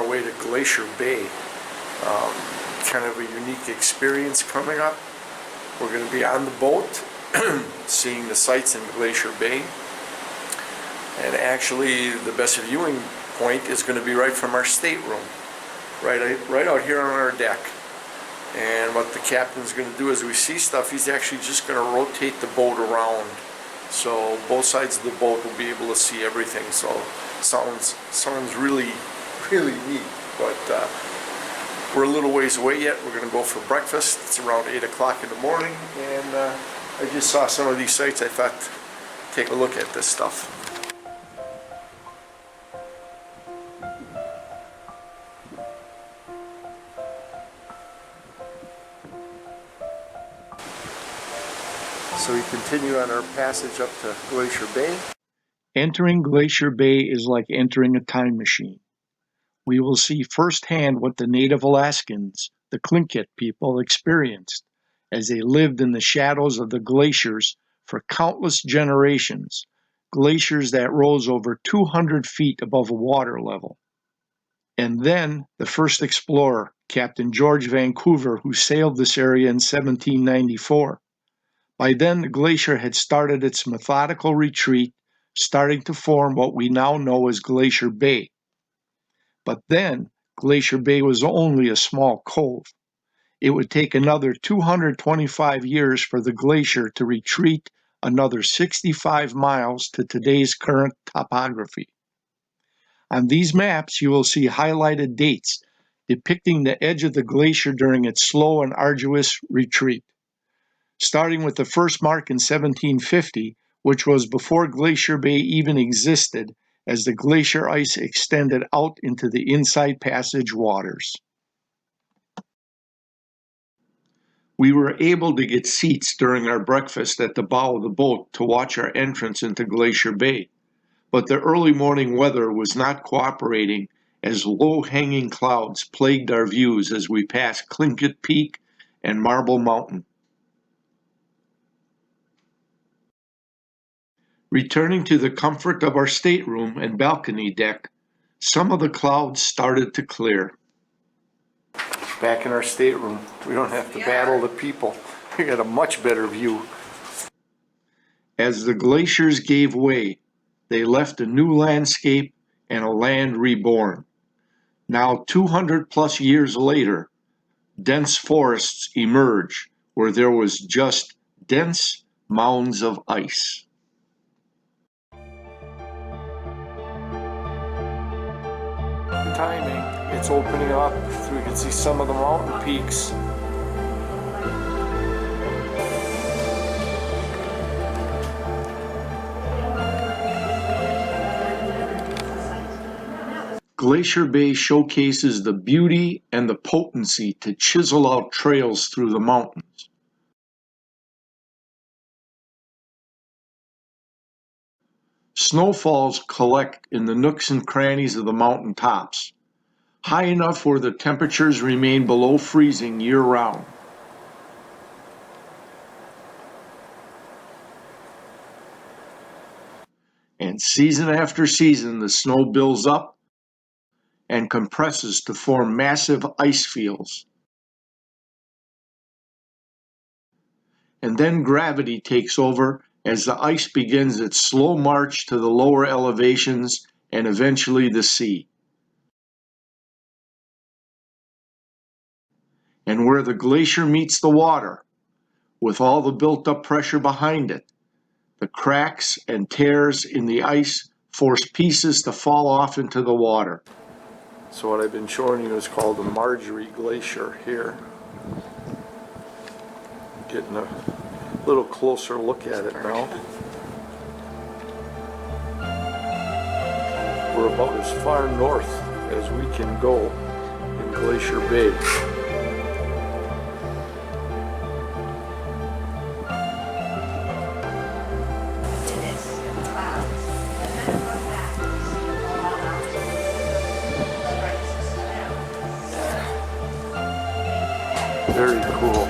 our way to Glacier Bay. Kind of a unique experience coming up. We're going to be on the boat, seeing the sights in Glacier Bay. And actually, the best viewing point is going to be right from our stateroom, right out here on our deck. And what the captain's going to do as we see stuff, he's actually just going to rotate the boat around. So both sides of the boat will be able to see everything. So sounds really, really neat. But we're a little ways away yet. We're going to go for breakfast. It's around 8 o'clock in the morning. And I just saw some of these sites. I thought, take a look at this stuff. So we continue on our passage up to Glacier Bay. Entering Glacier Bay is like entering a time machine. We will see firsthand what the native Alaskans, the Tlingit people, experienced as they lived in the shadows of the glaciers for countless generations, glaciers that rose over 200 feet above water level. And then the first explorer, Captain George Vancouver, who sailed this area in 1794. By then, the glacier had started its methodical retreat, starting to form what we now know as Glacier Bay. But then, Glacier Bay was only a small cove. It would take another 225 years for the glacier to retreat another 65 miles to today's current topography. On these maps, you will see highlighted dates depicting the edge of the glacier during its slow and arduous retreat. Starting with the first mark in 1750, which was before Glacier Bay even existed, as the glacier ice extended out into the Inside Passage waters. We were able to get seats during our breakfast at the bow of the boat to watch our entrance into Glacier Bay, but the early morning weather was not cooperating as low-hanging clouds plagued our views as we passed Tlingit Peak and Marble Mountain. Returning to the comfort of our stateroom and balcony deck, some of the clouds started to clear. Back in our stateroom, we don't have to battle the people. We got a much better view. As the glaciers gave way, they left a new landscape and a land reborn. Now 200 plus years later, dense forests emerge where there was just dense mounds of ice. Timing, it's opening up so we can see some of the mountain peaks. Glacier Bay showcases the beauty and the potency to chisel out trails through the mountains. Snowfalls collect in the nooks and crannies of the mountain tops, high enough where the temperatures remain below freezing year-round. And season after season, the snow builds up and compresses to form massive ice fields. And then gravity takes over as the ice begins its slow march to the lower elevations and eventually the sea. And where the glacier meets the water, with all the built-up pressure behind it, the cracks and tears in the ice force pieces to fall off into the water. So what I've been showing you is called the Marjorie Glacier here. Getting a little closer look at it now. We're about as far north as we can go in Glacier Bay. Very cool.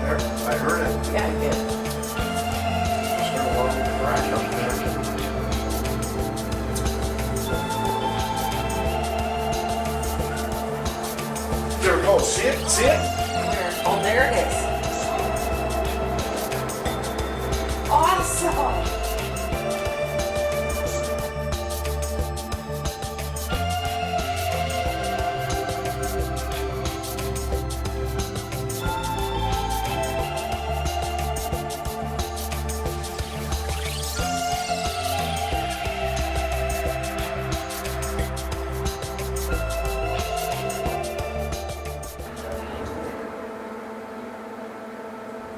There, I heard it. Yeah, I did. Just gonna walk the crash up there. See it? See it? Where? Oh, there it is. Awesome!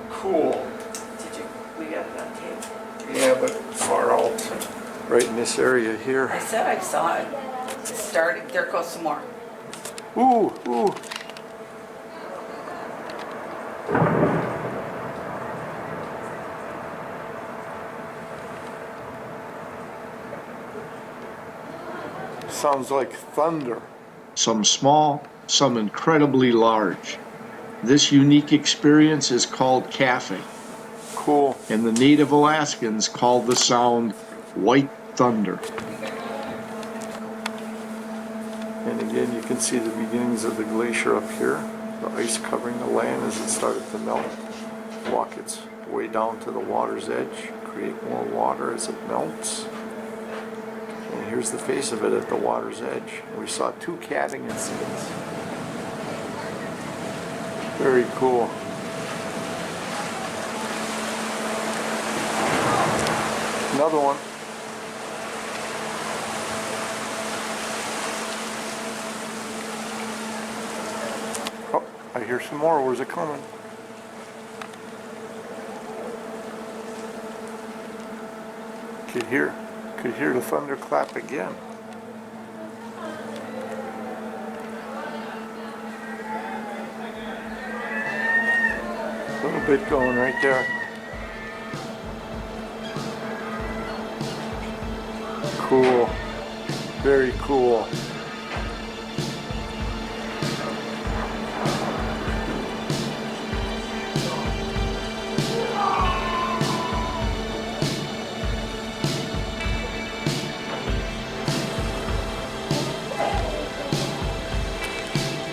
Cool. We got it on tape. Yeah, but far out. Right in this area here. I said I saw it. It started. There goes some more. Ooh, ooh. Sounds like thunder. Some small, some incredibly large. This unique experience is called cafe. Cool. And the native Alaskans call the sound white thunder. And again, you can see the beginnings of the glacier up here. The ice covering the land as it started to melt. Walk its way down to the water's edge, create more water as it melts. And here's the face of it at the water's edge. We saw 2 calving incidents. Very cool. Another one. Oh, I hear some more. Where's it coming? Could hear the thunderclap again. A little bit going right there. Cool. Very cool.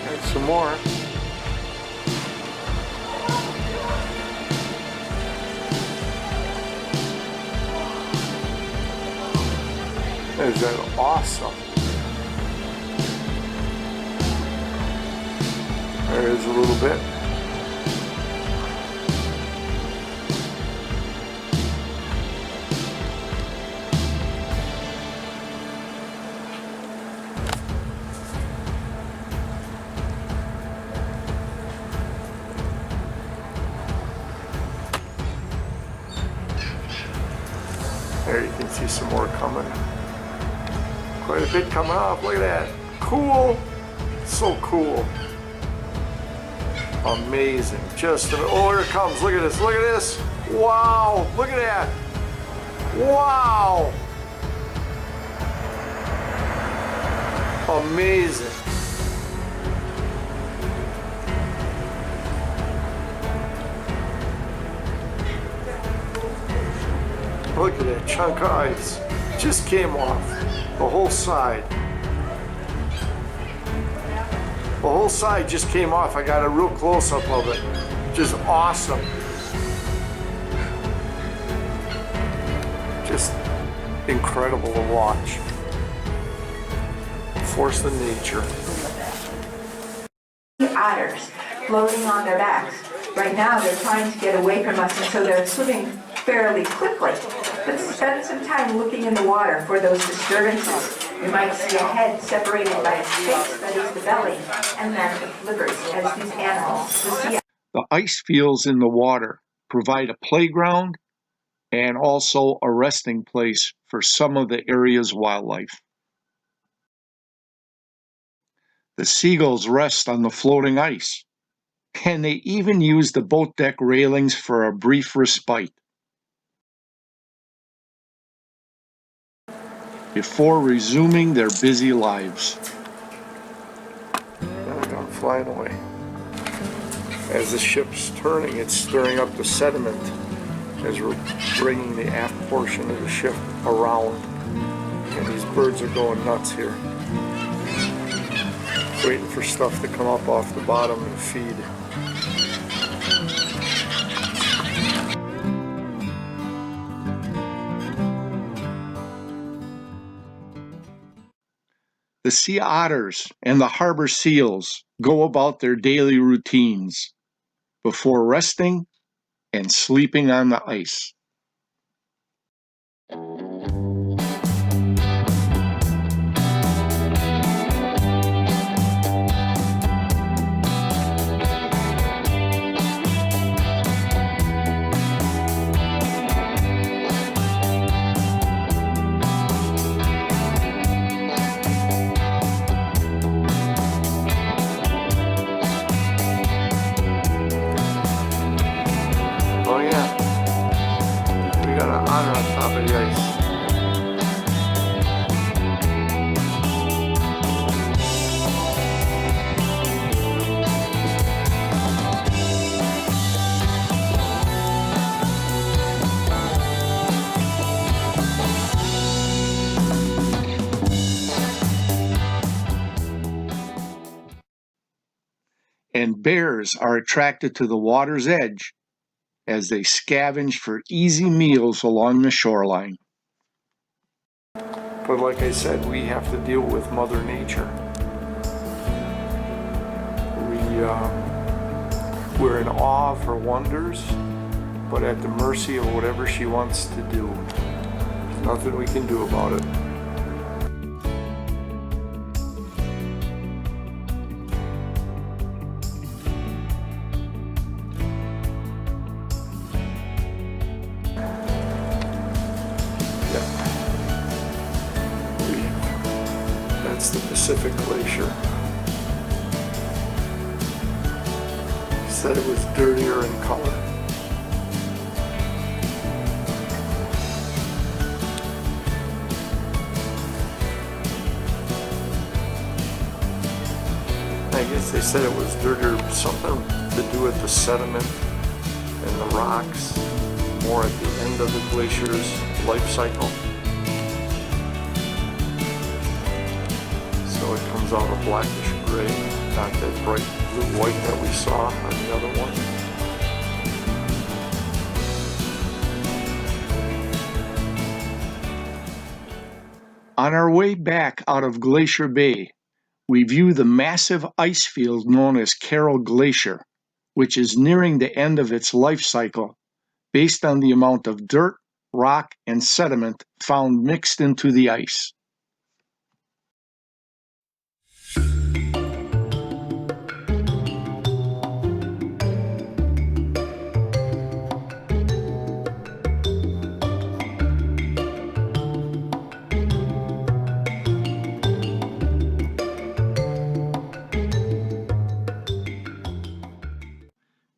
There's some more. Is that awesome? There is a little bit. There you can see some more coming. Quite a bit coming off. Look at that. Cool. So cool. Amazing. Just a minute. Oh, here it comes. Look at this. Look at this. Wow. Look at that. Wow. Amazing. Look at that chunk of ice. Just came off. The whole side. The whole side just came off. I got a real close-up of it. Just awesome. Just incredible to watch. Force of nature. Otters floating on their backs. Right now they're trying to get away from us, and so they're swimming fairly quickly. But spend some time looking in the water for those disturbances. You might see a head separated by a space, that is the belly, and then the flippers as these animals. The ice fields in the water provide a playground and also a resting place for some of the area's wildlife. The seagulls rest on the floating ice, and they even use the boat deck railings for a brief respite before resuming their busy lives. Now they're going flying away. As the ship's turning, it's stirring up the sediment as we're bringing the aft portion of the ship around. And these birds are going nuts here. Waiting for stuff to come up off the bottom and feed. The sea otters and the harbor seals go about their daily routines before resting and sleeping on the ice. Oh yeah, we got an otter on top of the ice. And bears are attracted to the water's edge as they scavenge for easy meals along the shoreline. But like I said, we have to deal with Mother Nature. We're in awe of her wonders, but at the mercy of whatever she wants to do. There's nothing we can do about it. That's the Pacific Glacier. He said it was dirtier in color. I guess they said it was dirtier, something to do with the sediment and the rocks, more at the end of the glacier's life cycle. So it comes out a blackish gray, not that bright blue-white that we saw on the other one. On our way back out of Glacier Bay, we view the massive ice field known as Carroll Glacier, which is nearing the end of its life cycle based on the amount of dirt, rock, and sediment found mixed into the ice.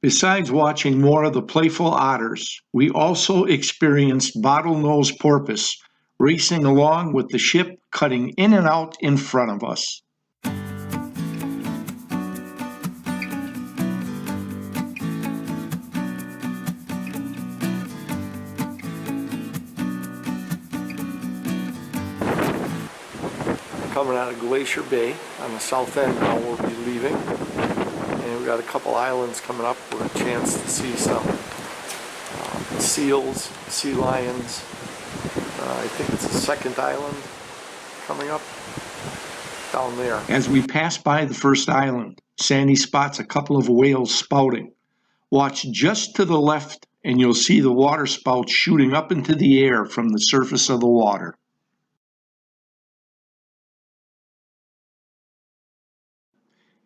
Besides watching more of the playful otters, we also experienced bottlenose porpoise racing along with the ship cutting in and out in front of us. Coming out of Glacier Bay on the south end now, we'll be leaving. And we got a couple islands coming up with a chance to see some seals, sea lions. I think it's the second island coming up down there. As we pass by the first island, Sandy spots a couple of whales spouting. Watch just to the left and you'll see the water spout shooting up into the air from the surface of the water.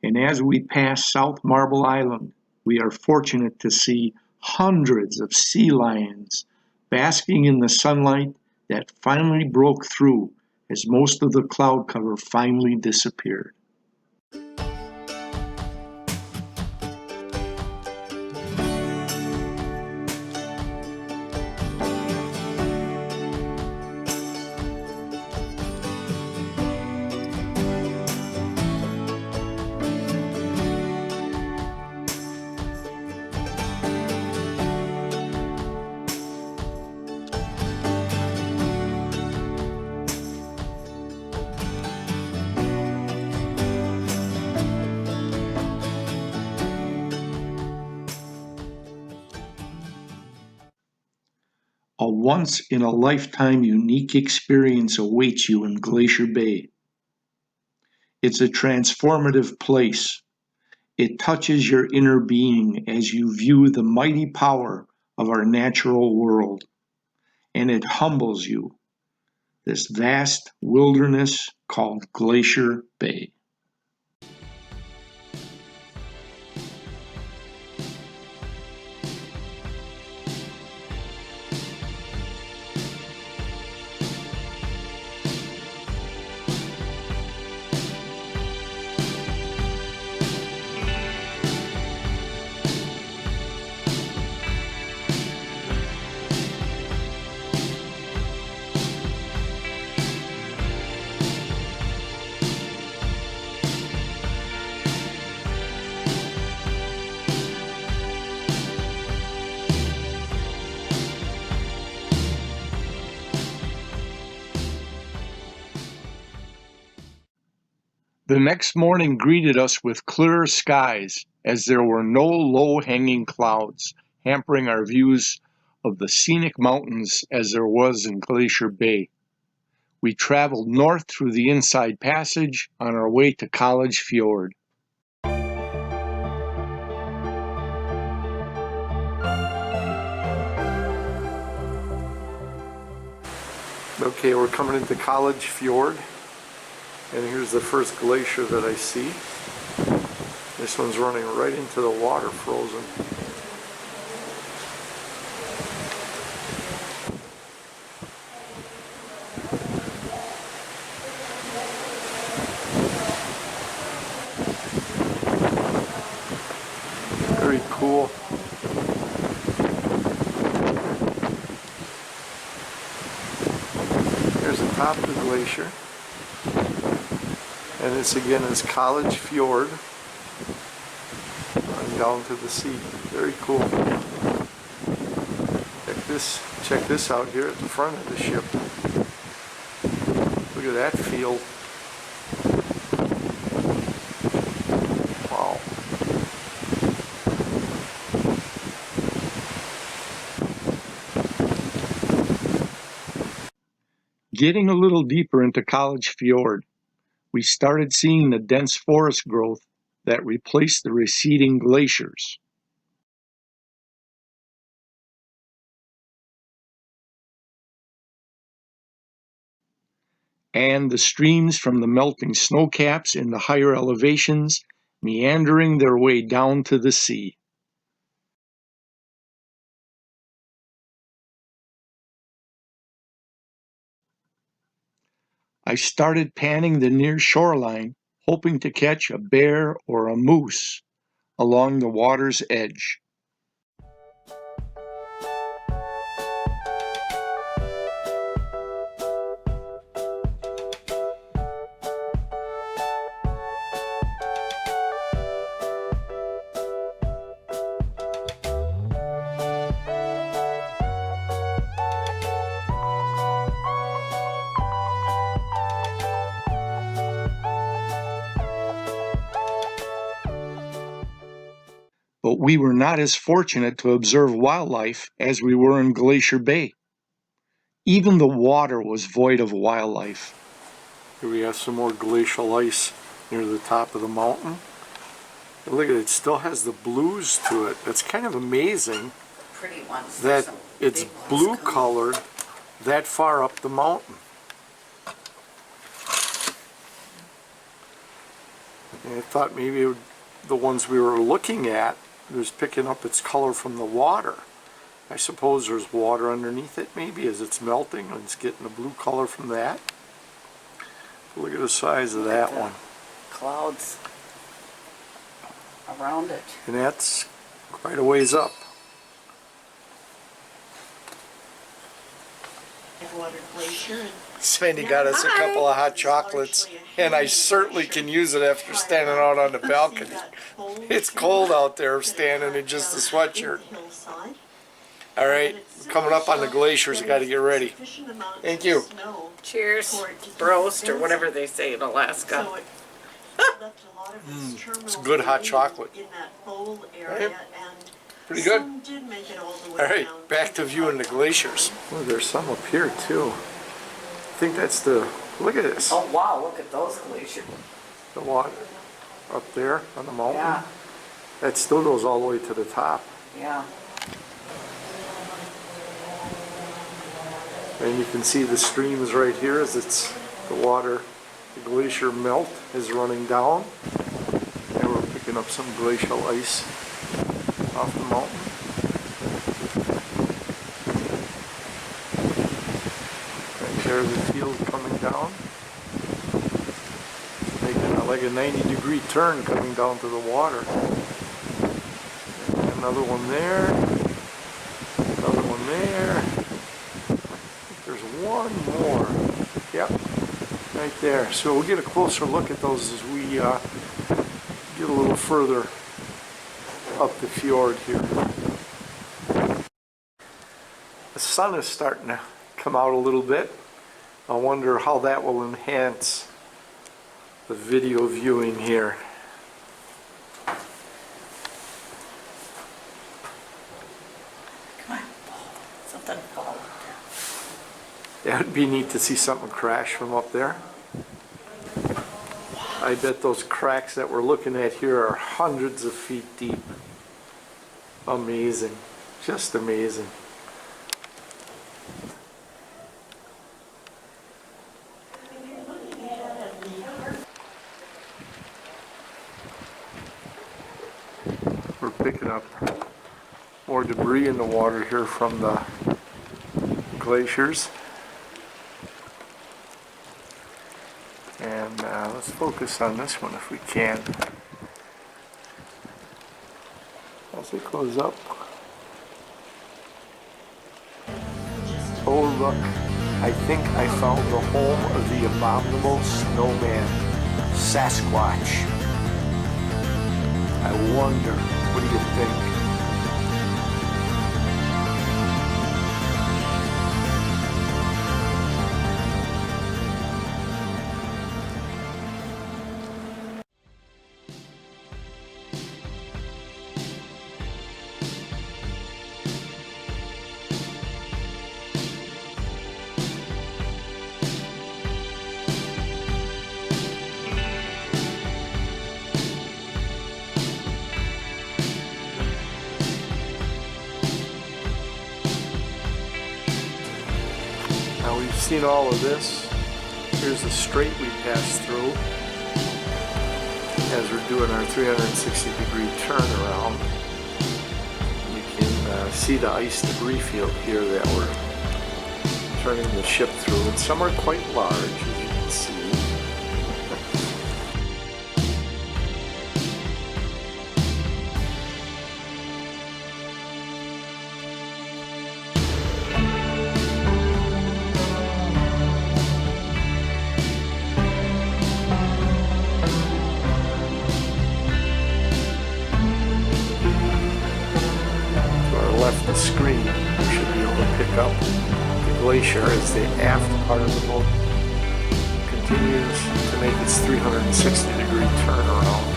And as we pass South Marble Island, we are fortunate to see hundreds of sea lions basking in the sunlight that finally broke through as most of the cloud cover finally disappeared. A once-in-a-lifetime unique experience awaits you in Glacier Bay. It's a transformative place. It touches your inner being as you view the mighty power of our natural world, and it humbles you, this vast wilderness called Glacier Bay. The next morning greeted us with clear skies, as there were no low-hanging clouds hampering our views of the scenic mountains as there was in Glacier Bay. We traveled north through the Inside Passage on our way to College Fjord. Okay, we're coming into College Fjord, and here's the first glacier that I see. This one's running right into the water, frozen. Very cool. There's the top of the glacier. And this again is College Fjord, running down to the sea. Very cool. Check this out here at the front of the ship. Look at that field. Wow. Getting a little deeper into College Fjord, we started seeing the dense forest growth that replaced the receding glaciers. And the streams from the melting snow caps in the higher elevations meandering their way down to the sea. I started panning the near shoreline, hoping to catch a bear or a moose along the water's edge. But we were not as fortunate to observe wildlife as we were in Glacier Bay. Even the water was void of wildlife. Here we have some more glacial ice near the top of the mountain. Look at it, it still has the blues to it. It's kind of amazing Pretty ones. that it's blue colored that far up the mountain. And I thought maybe the ones we were looking at was picking up its color from the water. I suppose there's water underneath it maybe as it's melting and it's getting the blue color from that. Look at the size of that one. Clouds around it. And that's quite a ways up. Svendy got us a couple of hot chocolates, and I certainly can use it after standing out on the balcony. It's cold out there standing in just a sweatshirt. All right, coming up on the glaciers, I got to get ready. Thank you. Cheers, broast, or whatever they say in Alaska. It's good hot chocolate. In that bowl area, Right? and Pretty good. Some did make it all the way All right, down. back to viewing the glaciers. Oh, there's some up here too. I think that's the, look at this. Oh, wow, look at those glaciers. The water up there on the mountain. Yeah, That still goes all the way to the top. yeah. And you can see the streams right here as it's the water, the glacier melt is running down. And we're picking up some glacial ice off the mountain. Right there's the field coming down. Making like a 90-degree turn coming down to the water. And another one there. Another one there. There's one more. Yep, right there. So we'll get a closer look at those as we get a little further up the fjord here. The sun is starting to come out a little bit. I wonder how that will enhance the video viewing here. Come on, something fall. Yeah, it'd be neat to see something crash from up there. I bet those cracks that we're looking at here are hundreds of feet deep. Amazing. Just amazing. We're picking up more debris in the water here from the glaciers. And let's focus on this one if we can. As it goes up. Oh look, I think I found the home of the abominable snowman, Sasquatch. I wonder, what do you think? Now we've seen all of this. Here's the strait we passed through as we're doing our 360-degree turnaround. You can see the ice debris field here that we're turning the ship through, and some are quite large, as you can see. Left the screen, you should be able to pick up the glacier as the aft part of the boat continues to make its 360-degree turnaround.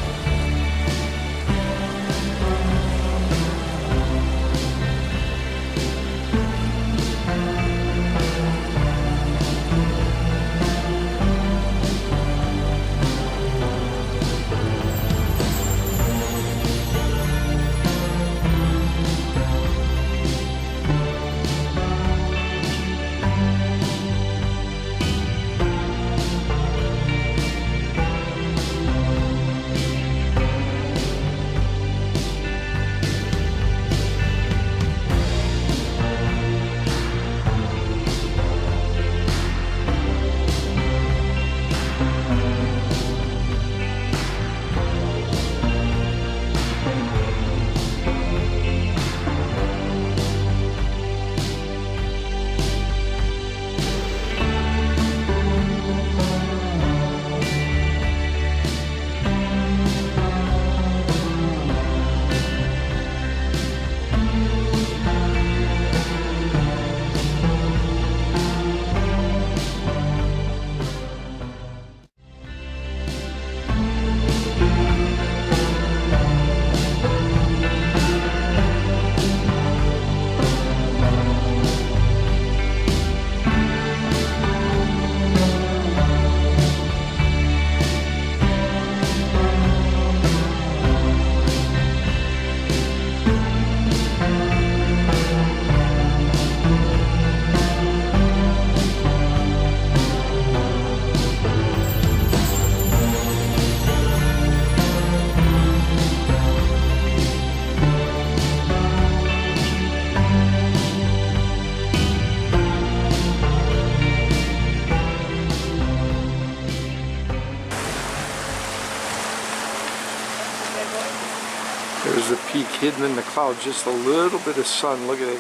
hidden in the clouds, just a little bit of sun. Look at it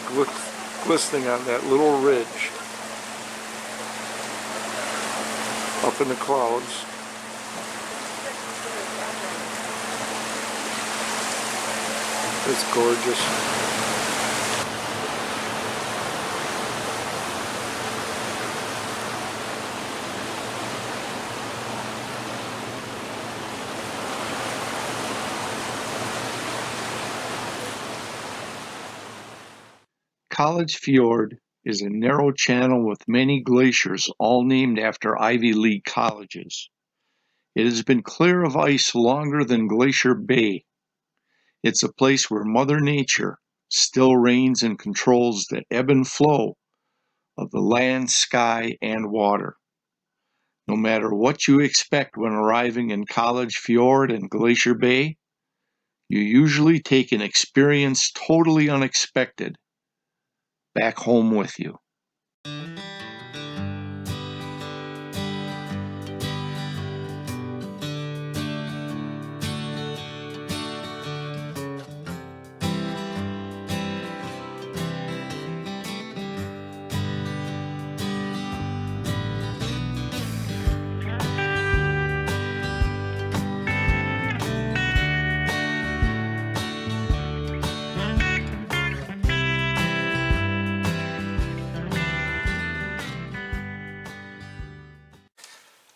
glistening on that little ridge up in the clouds. It's gorgeous. College Fjord is a narrow channel with many glaciers, all named after Ivy League colleges. It has been clear of ice longer than Glacier Bay. It's a place where Mother Nature still reigns and controls the ebb and flow of the land, sky, and water. No matter what you expect when arriving in College Fjord and Glacier Bay, you usually take an experience totally unexpected back home with you.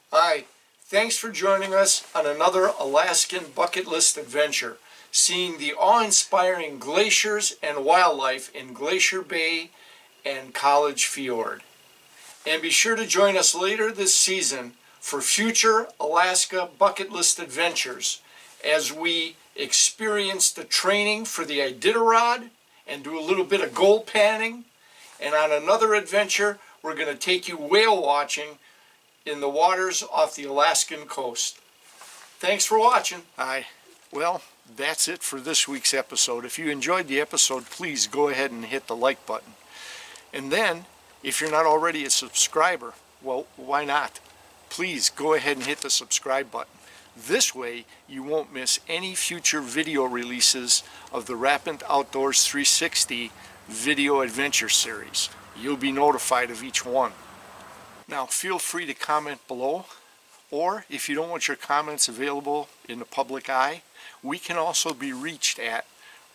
Hi, thanks for joining us on another Alaskan bucket list adventure, seeing the awe-inspiring glaciers and wildlife in Glacier Bay and College Fjord. And be sure to join us later this season for future Alaska bucket list adventures as we experience the training for the Iditarod and do a little bit of gold panning. And on another adventure, we're going to take you whale watching in the waters off the Alaskan coast. Thanks for watching. Hi. Well, that's it for this week's episode. If you enjoyed the episode, please go ahead and hit the like button. And then, if you're not already a subscriber, well, why not? Please go ahead and hit the subscribe button. This way, you won't miss any future video releases of the Rapid Outdoors 360 video adventure series. You'll be notified of each one. Now, feel free to comment below, or if you don't want your comments available in the public eye, we can also be reached at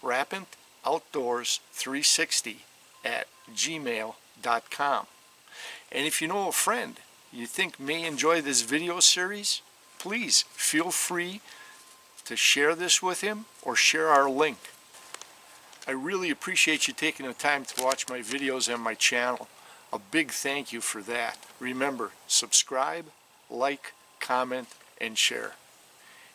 rapidoutdoors360@gmail.com. And if you know a friend you think may enjoy this video series, please feel free to share this with him or share our link. I really appreciate you taking the time to watch my videos on my channel. A big thank you for that. Remember, subscribe, like, comment, and share.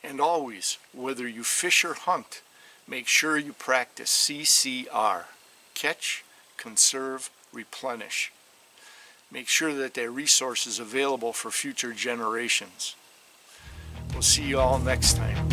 And always, whether you fish or hunt, make sure you practice CCR. Catch, conserve, replenish. Make sure that there are resources available for future generations. We'll see you all next time.